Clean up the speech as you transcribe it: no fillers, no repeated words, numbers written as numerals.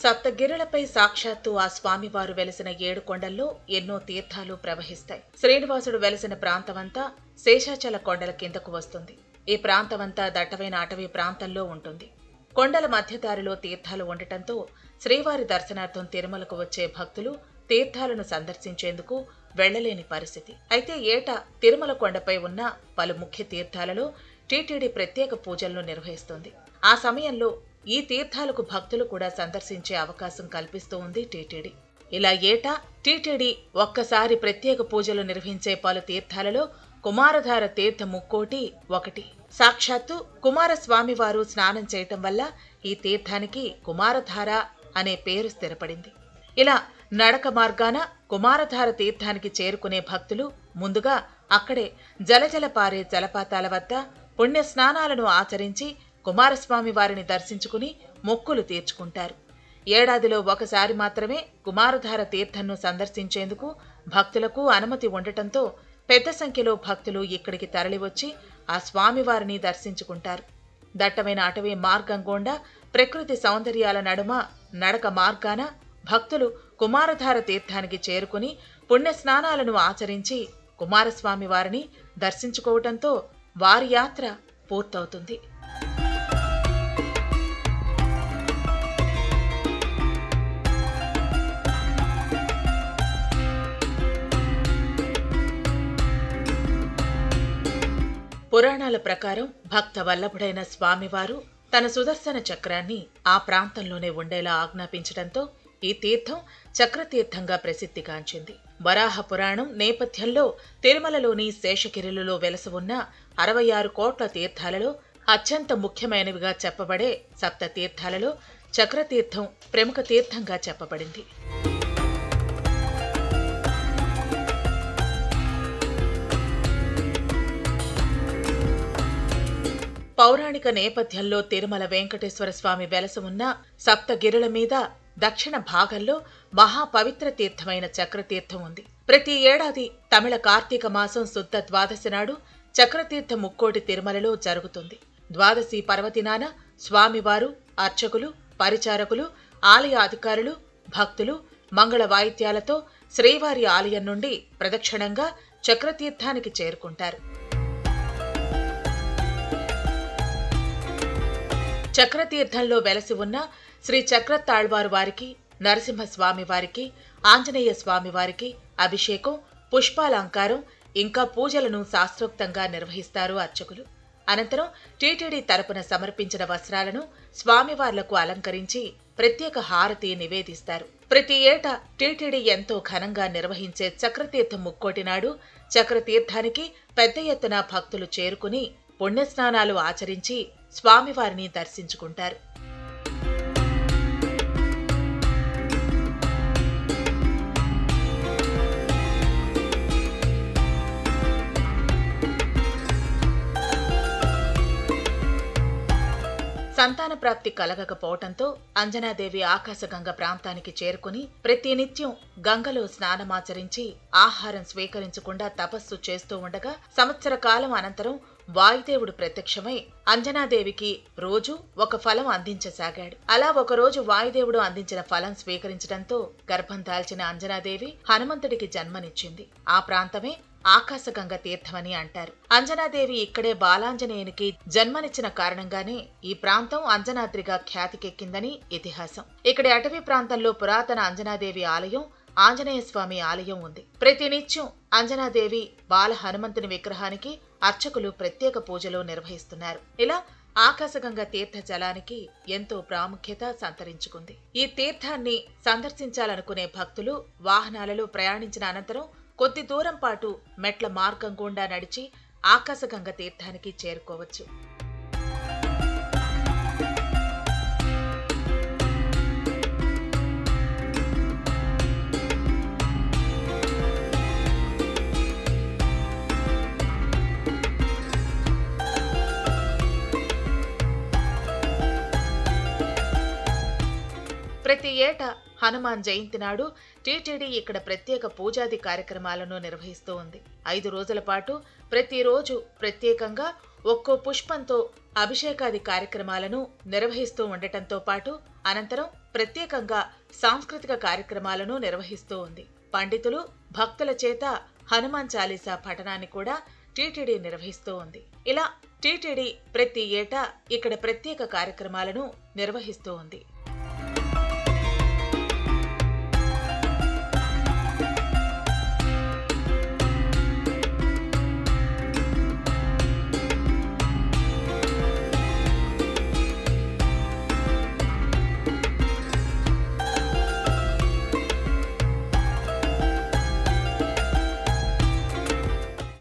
సప్తగిరులపై సాక్షాత్తు ఆ స్వామివారు వెలిసిన 7 కొండల్లో ఎన్నో తీర్థాలు ప్రవహిస్తాయి. శ్రీనివాసుడు వెలిసిన ప్రాంతమంతా శేషాచల కొండల కిందకు వస్తుంది. ఈ ప్రాంతమంతా దట్టమైన అటవీ ప్రాంతంలో ఉంటుంది. కొండల మధ్యదారిలో తీర్థాలు ఉండటంతో శ్రీవారి దర్శనార్థం తిరుమలకు వచ్చే భక్తులు తీర్థాలను సందర్శించేందుకు వెళ్లలేని పరిస్థితి. అయితే ఏటా తిరుమల కొండపై ఉన్న పలు ముఖ్య తీర్థాలలో టీటీడీ ప్రత్యేక పూజలను నిర్వహిస్తుంది. ఆ సమయంలో ఈ తీర్థాలకు భక్తులు కూడా సందర్శించే అవకాశం కల్పిస్తూ ఉంది టీటీడీ. ఇలా ఏటా టీటీడీ ఒక్కసారి ప్రత్యేక పూజలు నిర్వహించే పలు తీర్థాలలో కుమారధార తీర్థ ముక్కోటి ఒకటి. సాక్షాత్తు కుమారస్వామివారు స్నానం చేయటం వల్ల ఈ తీర్థానికి కుమారధార అనే పేరు స్థిరపడింది. ఇలా నడక మార్గాన కుమారధార తీర్థానికి చేరుకునే భక్తులు ముందుగా అక్కడే జలజల పారే జలపాతాల వద్ద పుణ్య స్నానాలను ఆచరించి కుమారస్వామి వారిని దర్శించుకుని మొక్కులు తీర్చుకుంటారు. ఏడాదిలో ఒకసారి మాత్రమే కుమారధార తీర్థంను సందర్శించేందుకు భక్తులకు అనుమతి ఉండటంతో పెద్ద సంఖ్యలో భక్తులు ఇక్కడికి తరలివచ్చి ఆ స్వామివారిని దర్శించుకుంటారు. దట్టమైన అటవీ మార్గం గుండా ప్రకృతి సౌందర్యాల నడుమ నడక మార్గాన భక్తులు కుమారధార తీర్థానికి చేరుకుని పుణ్య స్నానాలను ఆచరించి కుమారస్వామి వారిని దర్శించుకోవటంతో వారి యాత్ర పూర్తవుతుంది. పురాణాల ప్రకారం భక్త వల్లభుడైన స్వామివారు తన సుదర్శన చక్రాన్ని ఆ ప్రాంతంలోనే ఉండేలా ఆజ్ఞాపించడంతో ఈ తీర్థం చక్రతీర్థంగా ప్రసిద్ధిగాంచింది. వరాహ పురాణం నేపథ్యంలో తిరుమలలోని శేషగిరిలో వెలసి ఉన్న 66 కోట్ల తీర్థాలలో అత్యంత ముఖ్యమైనవిగా చెప్పబడే సప్త తీర్థాలలో చక్రతీర్థం ప్రముఖ తీర్థంగా చెప్పబడింది. పౌరాణిక నేపథ్యంలో తిరుమల వెంకటేశ్వర స్వామి వెలసి ఉన్న సప్తగిరుల మీద దక్షిణ భాగంలో మహాపవిత్ర తీర్థమైన చక్రతీర్థం ఉంది. ప్రతి ఏడాది తమిళ కార్తీక మాసం శుద్ధ ద్వాదశి నాడు చక్రతీర్థ ముక్కోటి తిరుమలలో జరుగుతుంది. ద్వాదశి పర్వదినాన స్వామివారు, అర్చకులు, పరిచారకులు, ఆలయ అధికారులు, భక్తులు మంగళ వాయిద్యాలతో శ్రీవారి ఆలయం నుండి ప్రదక్షిణంగా చక్రతీర్థానికి చేరుకుంటారు. చక్రతీర్థంలో వెలసి ఉన్న శ్రీ చక్రతాళ్వారు వారికి, నరసింహస్వామి వారికి, ఆంజనేయ స్వామి వారికి అభిషేకం, పుష్పాలంకారం ఇంకా పూజలను శాస్త్రోక్తంగా నిర్వహిస్తారు అర్చకులు. అనంతరం టీటీడీ తరపున సమర్పించిన వస్త్రాలను స్వామివార్లకు అలంకరించి ప్రత్యేక హారతి నివేదిస్తారు. ప్రతి ఏటా టీటీడీ ఎంతో ఘనంగా నిర్వహించే చక్రతీర్థం ముక్కోటి నాడు చక్రతీర్థానికి పెద్ద ఎత్తున భక్తులు చేరుకుని పుణ్యస్నానాలు ఆచరించి స్వామివారిని దర్శించుకుంటారు. సంతాన ప్రాప్తి కలగకపోవటంతో అంజనాదేవి ఆకాశగంగ ప్రాంతానికి చేరుకుని ప్రతినిత్యం గంగలో స్నానమాచరించి ఆహారం స్వీకరించకుండా తపస్సు చేస్తూ ఉండగా సంవత్సర కాలం అనంతరం వాయుదేవుడు ప్రత్యక్షమై అంజనాదేవికి రోజు ఒక ఫలం అందించసాగాడు. అలా ఒకరోజు వాయుదేవుడు అందించిన ఫలం స్వీకరించడంతో గర్భం దాల్చిన అంజనాదేవి హనుమంతుడికి జన్మనిచ్చింది. ఆ ప్రాంతమే ఆకాశగంగ తీర్థమని అంటారు. అంజనాదేవి ఇక్కడే బాలాంజనేయునికి జన్మనిచ్చిన కారణంగానే ఈ ప్రాంతం అంజనాద్రిగా ఖ్యాతికెక్కిందని ఇతిహాసం. ఇక్కడి అటవీ ప్రాంతంలో పురాతన అంజనాదేవి ఆలయం, ఆంజనేయ స్వామి ఆలయం ఉంది. ప్రతినిత్యం అంజనాదేవి బాల హనుమంతుని విగ్రహానికి అర్చకులు ప్రత్యేక పూజలు నిర్వహిస్తున్నారు. ఇలా ఆకాశగంగ తీర్థ జలానికి ఎంతో ప్రాముఖ్యత సంతరించుకుంది. ఈ తీర్థాన్ని సందర్శించాలనుకునే భక్తులు వాహనాలలో ప్రయాణించిన అనంతరం కొద్ది దూరం పాటు మెట్ల మార్గం గుండా నడిచి ఆకాశగంగ తీర్థానికి చేరుకోవచ్చు. ప్రతి ఏటా హనుమాన్ జయంతి నాడు టీటీడీ ఇక్కడ ప్రత్యేక పూజాది కార్యక్రమాలను నిర్వహిస్తూ ఉంది. 5 రోజుల పాటు ప్రతిరోజు ప్రత్యేకంగా ఒక్కో పుష్పంతో అభిషేకాది కార్యక్రమాలను నిర్వహిస్తూ ఉండటంతో పాటు అనంతరం ప్రత్యేకంగా సాంస్కృతిక కార్యక్రమాలను నిర్వహిస్తూ ఉంది. పండితులు భక్తుల చేత హనుమాన్ చాలీసా పఠనాన్ని కూడా టీటీడీ నిర్వహిస్తూ ఉంది. ఇలా టీటీడీ ప్రతి ఏటా ఇక్కడ ప్రత్యేక కార్యక్రమాలను నిర్వహిస్తూ ఉంది.